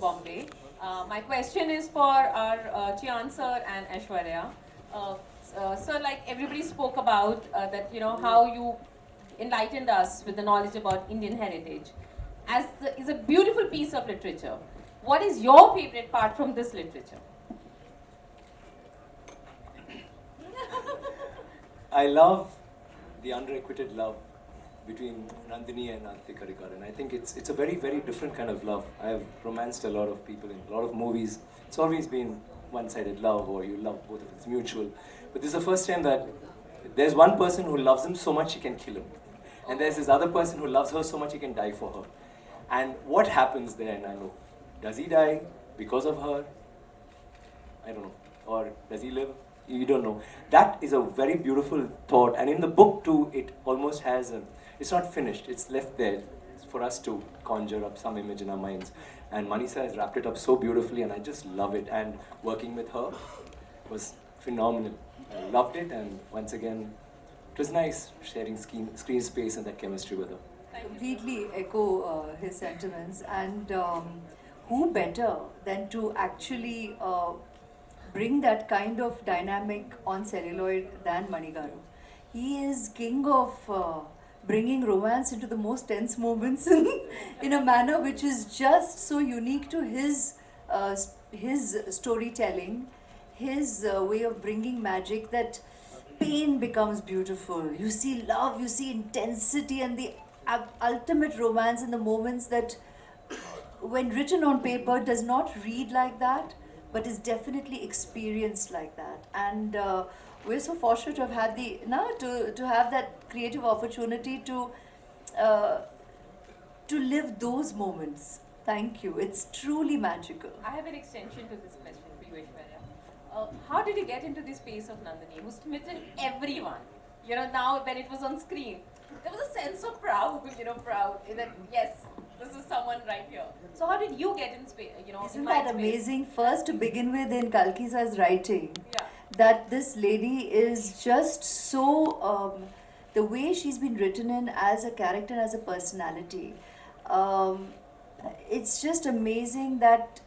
Bombay. My question is for our Chiyaan sir and Aishwarya. Sir, like everybody spoke about that, how you enlightened us with the knowledge about Indian heritage. Is a beautiful piece of literature. What is your favorite part from this literature? I love the unrequited love between Nandini and Karikar, and I think it's a very, very different kind of love. I have romanced a lot of people in a lot of movies. It's always been one-sided love, or you love both of it's mutual. But this is the first time that there's one person who loves him so much he can kill him, and there's this other person who loves her so much he can die for her. And what happens there? And I know, does he die because of her? I don't know. Or does he live? You don't know. That is a very beautiful thought, and in the book too, it almost has it's not finished, it's left there for us to conjure up some image in our minds. And Manisa has wrapped it up so beautifully, and I just love it. And working with her was phenomenal. I loved it, and once again, it was nice sharing screen space and that chemistry with her. Completely echo his sentiments, and who better than to actually bring that kind of dynamic on celluloid than Manigaru. He is king of bringing romance into the most tense moments in a manner which is just so unique to his storytelling, his way of bringing magic, that pain becomes beautiful. You see love, you see intensity, and the ultimate romance in the moments that, when written on paper, does not read like that, but is definitely experienced like that. And we're so fortunate to have had to have that creative opportunity to live those moments. Thank you. It's truly magical. I have an extension to this question for you, Aishwarya. How did you get into the space of Nandini, who smitten everyone? Now when it was on screen, there was a sense of proud that yes, this is someone right here. So how did you get in space? Isn't that amazing? First, to begin with, in Kalki's writing, yeah, that this lady is just so, the way she's been written in as a character, as a personality, it's just amazing that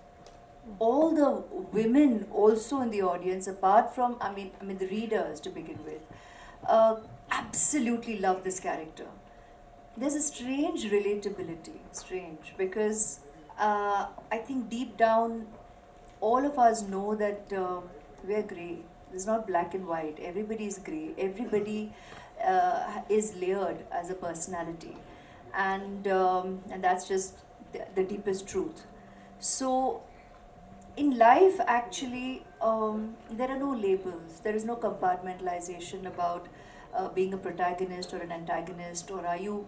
all the women also in the audience, apart from, I mean the readers to begin with, absolutely love this character. There's a strange relatability, because I think deep down, all of us know that we're grey. There's not black and white. Everybody is grey. Everybody is layered as a personality, and that's just the deepest truth. So, in life, actually, there are no labels. There is no compartmentalization about being a protagonist or an antagonist, or are you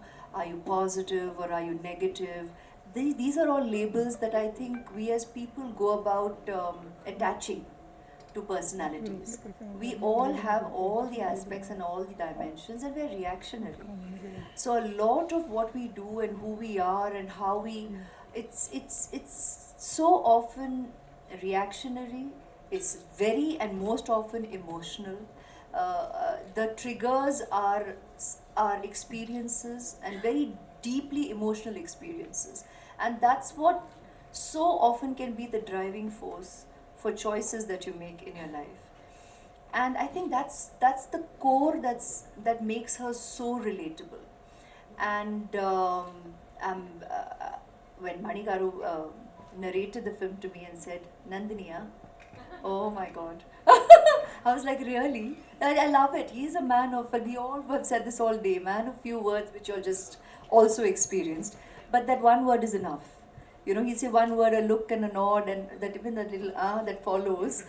positive or are you negative. These are all labels that I think we as people go about attaching to personalities. We all have all the aspects and all the dimensions, and we're reactionary. So a lot of what we do and who we are and how we, it's so often reactionary. It's very and most often emotional. The triggers are experiences, and very deeply emotional experiences, and that's what so often can be the driving force for choices that you make in your life. And I think that's the core that makes her so relatable. And when Manigaru narrated the film to me and said, Nandini, oh my God. I was like, really? I love it. He's a man of, and we all have said this all day, man of few words, which you're just also experienced. But that one word is enough. He'll say one word, a look and a nod, and that even that little that follows.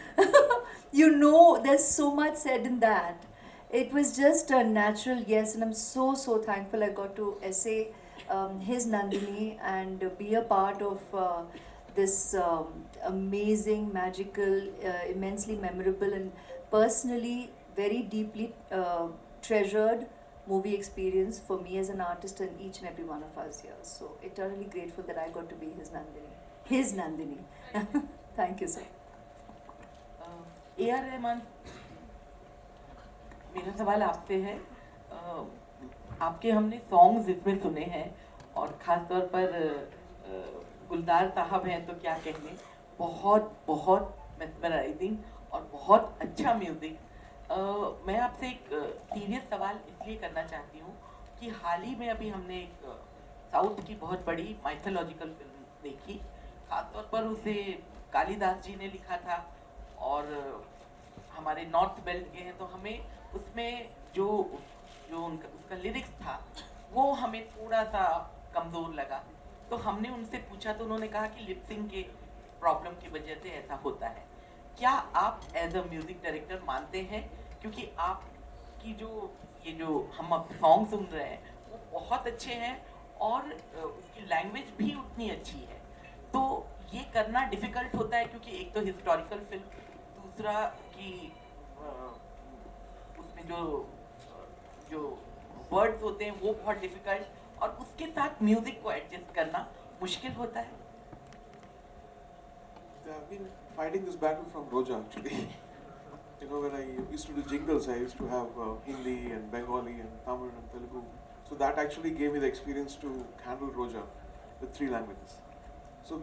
There's so much said in that. It was just a natural yes, and I'm so thankful I got to essay his Nandini and be a part of this amazing, magical, immensely memorable, and personally very deeply treasured movie experience for me as an artist and each and every one of us here. So eternally grateful that I got to be his Nandini. Thank you, sir. A.R. Rahman, मेरा सवाल आपसे है. आपके हमने songs इसमें सुने हैं, और ख़ास तौर पर गुलजार साहब हैं तो क्या कहने, बहुत बहुत मेस्मराइजिंग और बहुत अच्छा म्यूज़िक। मैं आपसे एक सीरियस सवाल इसलिए करना चाहती हूँ कि हाल ही में अभी हमने एक साउथ की बहुत बड़ी माइथोलॉजिकल फिल्म देखी, खासतौर पर उसे कालिदास जी ने लिखा था और हमारे नॉर्थ बेल्ट के हैं, तो हमें उसमें जो जो उनका उसका लिरिक्स था वो हमें थोड़ा सा कमज़ोर लगा। तो हमने उनसे पूछा तो उन्होंने कहा कि लिपसिंग के प्रॉब्लम की वजह से ऐसा होता है। क्या आप एज अ म्यूज़िक डायरेक्टर मानते हैं, क्योंकि आपकी जो हम अब सॉन्ग सुन रहे हैं वो बहुत अच्छे हैं और उसकी लैंग्वेज भी उतनी अच्छी है, तो ये करना डिफ़िकल्ट होता है क्योंकि एक तो हिस्टोरिकल फिल्म, दूसरा कि उसमें जो जो वर्ड्स होते हैं वो बहुत डिफ़िकल्ट, और उसके साथ म्यूज़िक को एडजस्ट करना मुश्किल होता है। I've been fighting this battle from Roja actually. You know, when I used to do jingles, I used to have Hindi and Bengali and Tamil and Telugu. So that actually gave me the experience to handle Roja with 3 languages. So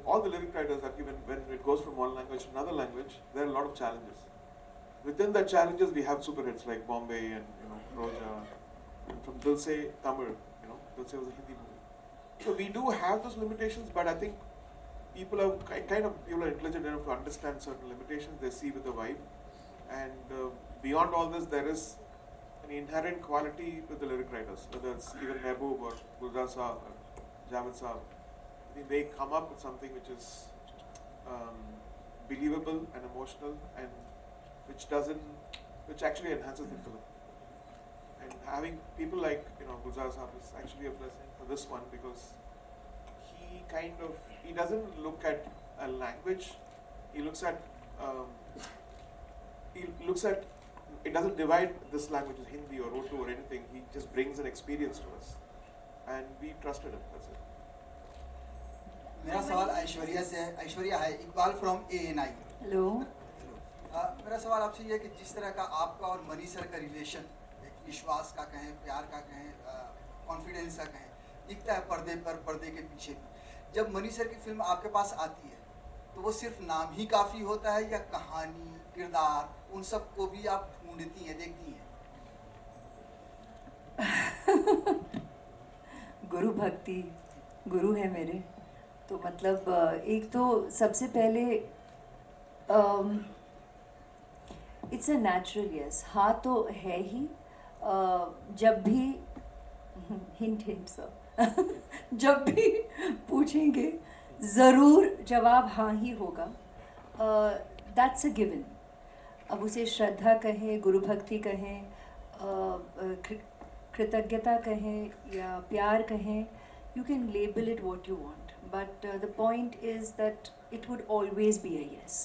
all the lyric writers, actually, when it goes from one language to another language, there are a lot of challenges. Within the challenges, we have super hits like Bombay and Roja. And from Dil Se Tamil, Dil Se was a Hindi movie. So we do have those limitations, but I think people are intelligent enough to understand certain limitations they see with the vibe, and beyond all this, there is an inherent quality with the lyric writers, whether it's even Mehboob or Gulzar Saab or Javed Saab. I think they come up with something which is believable and emotional, and which actually enhances the film. And having people like Gulzar Saab is actually a blessing for this one, because he doesn't look at a language. He looks at it doesn't divide this language as Hindi or Urdu or anything. He just brings an experience to us, and we trusted him. That's it. मेरा सवाल ऐश्वर्या से है। ऐश्वर्या है, Iqbal from ANI। Hello. मेरा सवाल आपसे ये है कि जिस तरह का आपका और मनी सर का रिलेशन, एक विश्वास का कहें, प्यार का कहें, कॉन्फिडेंस का कहें, दिखता है पर्दे पर, पर्दे के पीछे भी। जब मनी सर की फिल्म आपके पास आती है तो वो सिर्फ नाम ही काफ़ी होता है, या कहानी, किरदार, उन सब को भी आप ढूंढती हैं, देखती हैं? गुरु भक्ति, गुरु है मेरे, तो मतलब एक तो सबसे पहले इट्स अ नेचुरल यस, हाँ तो है ही। जब भी हिंट हिंट सर जब भी पूछेंगे ज़रूर जवाब हाँ ही होगा। That's a given. अब उसे श्रद्धा कहें, गुरु भक्ति कहें, कृतज्ञता कहें या प्यार कहें, you can label it what you want, but the point is that it would always be a yes.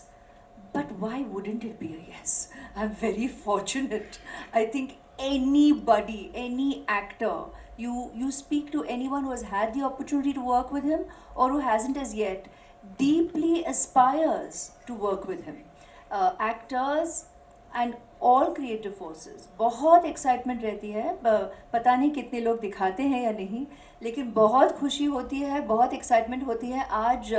But why wouldn't it be a yes? I'm very fortunate. I think anybody, any actor, you speak to anyone who has had the opportunity to work with him or who hasn't as yet, deeply aspires to work with him. Actors and all creative forces, बहुत excitement रहती है, पता नहीं कितने लोग दिखाते हैं या नहीं, लेकिन बहुत खुशी होती है, बहुत excitement होती है। आज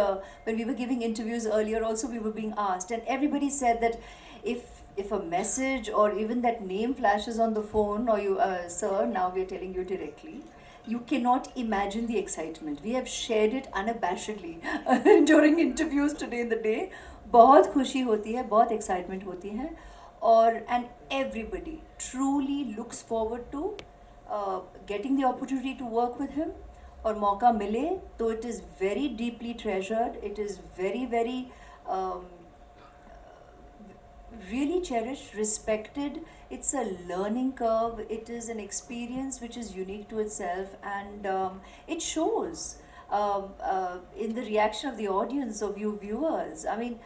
when we were giving interviews earlier also we were being asked, and everybody said that if a message or even that name flashes on the phone, or you sir, now we are telling you directly, you cannot imagine the excitement. We have shared it unabashedly during interviews today in the day. बहुत खुशी होती है, बहुत excitement होती है, और and everybody truly looks forward to getting the opportunity to work with him, और मौका मिले तो it is very deeply treasured, it is very very really cherished, respected. It's a learning curve, it is an experience which is unique to itself, and it shows in the reaction of the audience, of you viewers. I mean,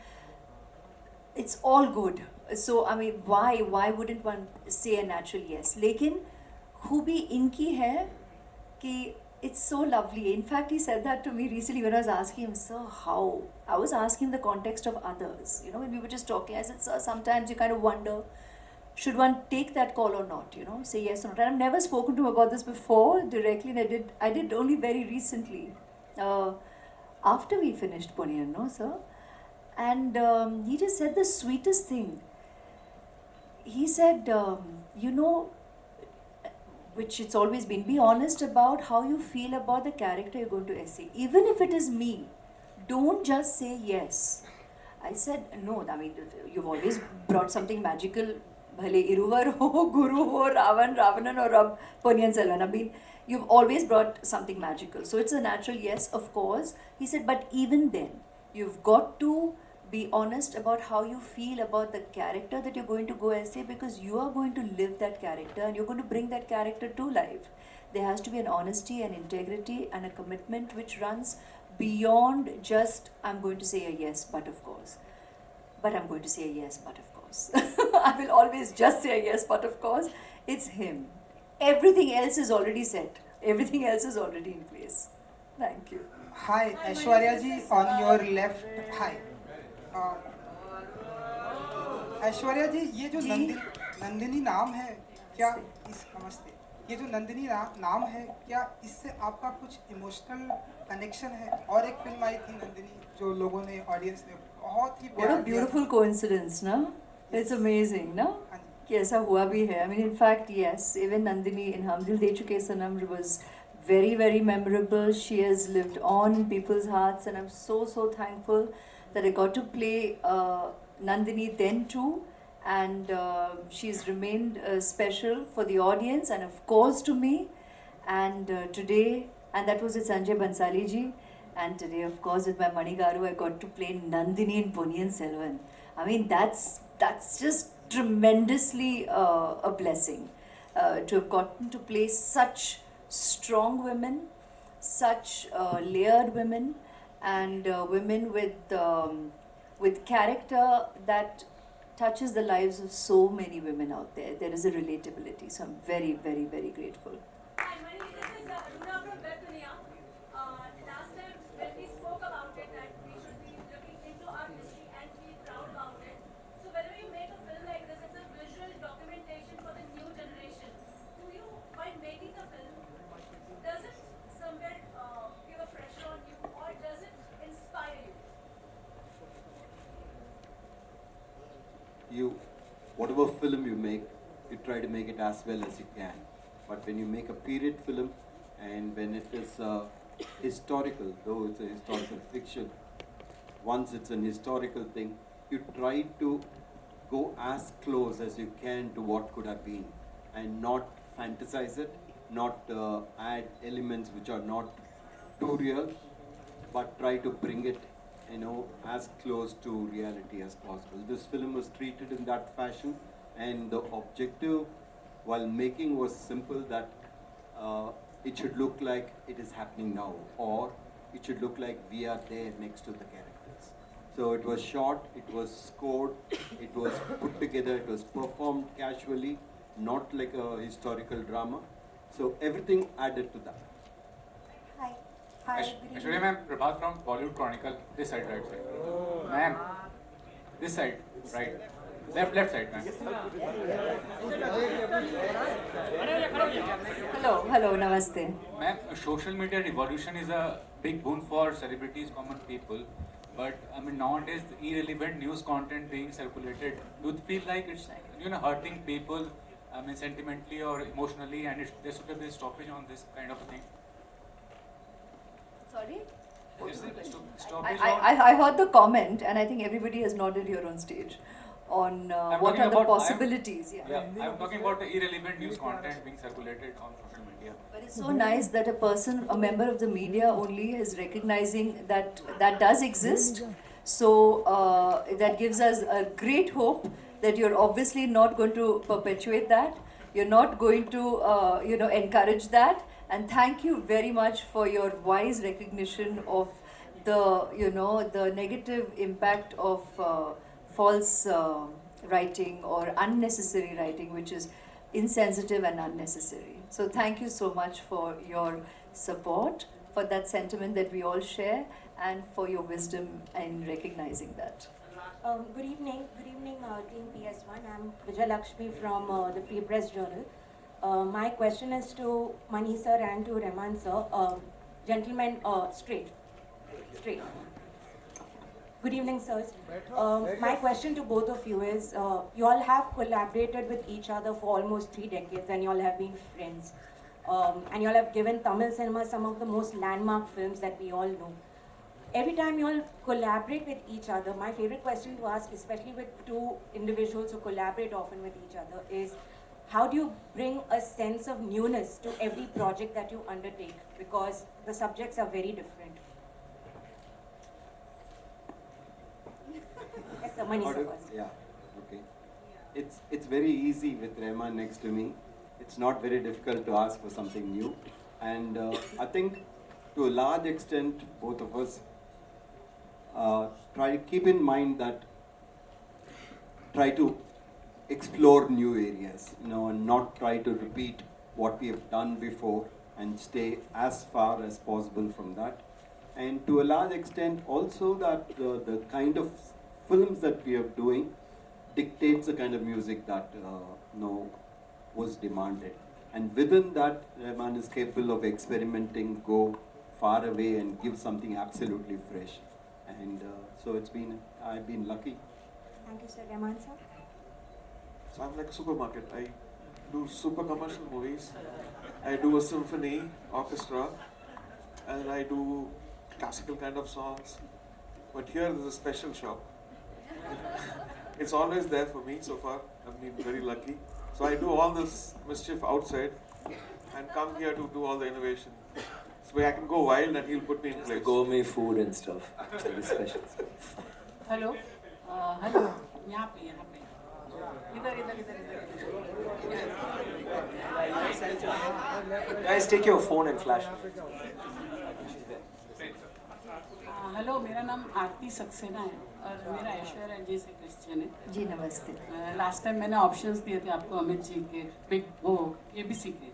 it's all good. So I mean, why wouldn't one say a natural yes? लेकिन खूबी इनकी है कि it's so lovely. In fact, he said that to me recently when I was asking him, sir, how? I was asking the context of others. You know, when we were just talking, I said, sir, sometimes you kind of wonder, should one take that call or not? You know, say yes or not. And I've never spoken to him about this before directly, and I did only very recently. after we finished Ponniyin, no, sir? And he just said the sweetest thing. He said, which it's always been, be honest about how you feel about the character you're going to essay. Even if it is me, don't just say yes. I said, no, I mean, you've always brought something magical. Bhale Iruvar ho, Guru ho, Ravanan or Ponniyin Selvan. I mean, you've always brought something magical. So it's a natural yes, of course. He said, but even then, you've got to be honest about how you feel about the character that you're going to go essay, because you are going to live that character and you're going to bring that character to life. There has to be an honesty and integrity and a commitment which runs beyond just, I'm going to say a yes, but of course. But I'm going to say a yes, but of course. I will always just say a yes, but of course. It's him. Everything else is already set. Everything else is already in place. Thank you. Hi, Aishwarya ji, on your left. Hi. Aishwarya जी, ये जो नंदिनी नाम है क्या इस नमस्ते, ये जो नंदिनी नाम है क्या इससे आपका कुछ इमोशनल कनेक्शन है? और एक फिल्म आई थी नंदिनी जो लोगों ने, ऑडियंस ने बहुत ही What a beautiful coincidence, no? It's amazing, no? कि ऐसा हुआ भी है. I mean, in fact, yes, even Nandini in Hum Dil De Chuke Sanam was very, very memorable. She has lived on in people's hearts, and I'm so, so thankful that I got to play Nandini then too, and she's remained special for the audience and of course to me. And today, and that was with Sanjay Bansali ji, and today of course with my Mani Garu, I got to play Nandini in Ponniyin Selvan. I mean, that's just tremendously a blessing to have gotten to play such strong women, such layered women, and women with character that touches the lives of so many women out there. There is a relatability, so I'm very, very, very grateful. Hi, Mani, this is Aruna from Bethania. Last time when we spoke about it, that we should be looking into our history and be proud about it. So whenever you make a film like this, it's a visual documentation for the new generation. Do you, while making a film, does it somewhere give a pressure on you, or does it inspire you? Whatever film you make, you try to make it as well as you can. But when you make a period film, and when it is historical, though it's a historical fiction, once it's an historical thing, you try to go as close as you can to what could have been, and not fantasize it, not add elements which are not too real, but try to bring it, as close to reality as possible. This film was treated in that fashion, and the objective while making was simple, that it should look like it is happening now, or it should look like we are there next to the characters. So it was shot, it was scored, it was put together, it was performed casually, not like a historical drama. So everything added to that. Hi. Hi. Aishwarya ma'am, Prabhat from Bollywood Chronicle. This side, right side. Ma'am, this side, right. Left side, ma'am. Hello, namaste. Ma'am, social media revolution is a big boon for celebrities, common people. But I mean, nowadays, irrelevant news content being circulated, do you feel like it's hurting people? I mean, sentimentally or emotionally, and there should be a stoppage on this kind of thing. Sorry? Stoppage I heard the comment, and I think everybody has nodded here on stage on what are the possibilities. I'm talking about the irrelevant news content being circulated on social media. But it's so nice that a member of the media only is recognizing that that does exist. So that gives us a great hope that you're obviously not going to perpetuate that. You're not going to, encourage that. And thank you very much for your wise recognition of the negative impact of false writing or unnecessary writing, which is insensitive and unnecessary. So thank you so much for your support, for that sentiment that we all share, and for your wisdom in recognizing that. Good evening, team PS-1. I'm Lekshmi from the Free Press Journal. My question is to Mani sir and to Rahman sir. Gentlemen, straight. Straight. Good evening, sirs. My question to both of you is, you all have collaborated with each other for almost 3 decades and you all have been friends. And you all have given Tamil cinema some of the most landmark films that we all know. Every time you all collaborate with each other, my favorite question to ask, especially with two individuals who collaborate often with each other, is how do you bring a sense of newness to every project that you undertake? Because the subjects are very different. Yes, sir, Mani sir first. Yeah, okay. It's very easy with Rahman next to me. It's not very difficult to ask for something new. And I think to a large extent, both of us try to keep in mind that try to explore new areas, and not try to repeat what we have done before and stay as far as possible from that. And to a large extent also that the kind of films that we are doing dictates the kind of music that was demanded. And within that, Rahman is capable of experimenting, go far away and give something absolutely fresh. And so I've been lucky. Thank you, sir. Rahman sir. So I'm like a supermarket. I do super commercial movies. I do a symphony, orchestra, and I do classical kind of songs. But here there's a special shop. It's always there for me so far. I've been very lucky. So I do all this mischief outside and come here to do all the innovation. So I can go wild and he'll put me in The place. gourmet food and stuff. It's like the specials. Hello hello यहाँ पे इधर इधर इधर इधर Guys, take your phone and flash. Hello मेरा नाम आरती सक्सेना है और मेरा ऐश्वर्या जय से क्रिश्चियन है जी नमस्ते। लास्ट टाइम मैंने ऑप्शंस दिए थे आपको अमित जी के बिग वो केबीसी के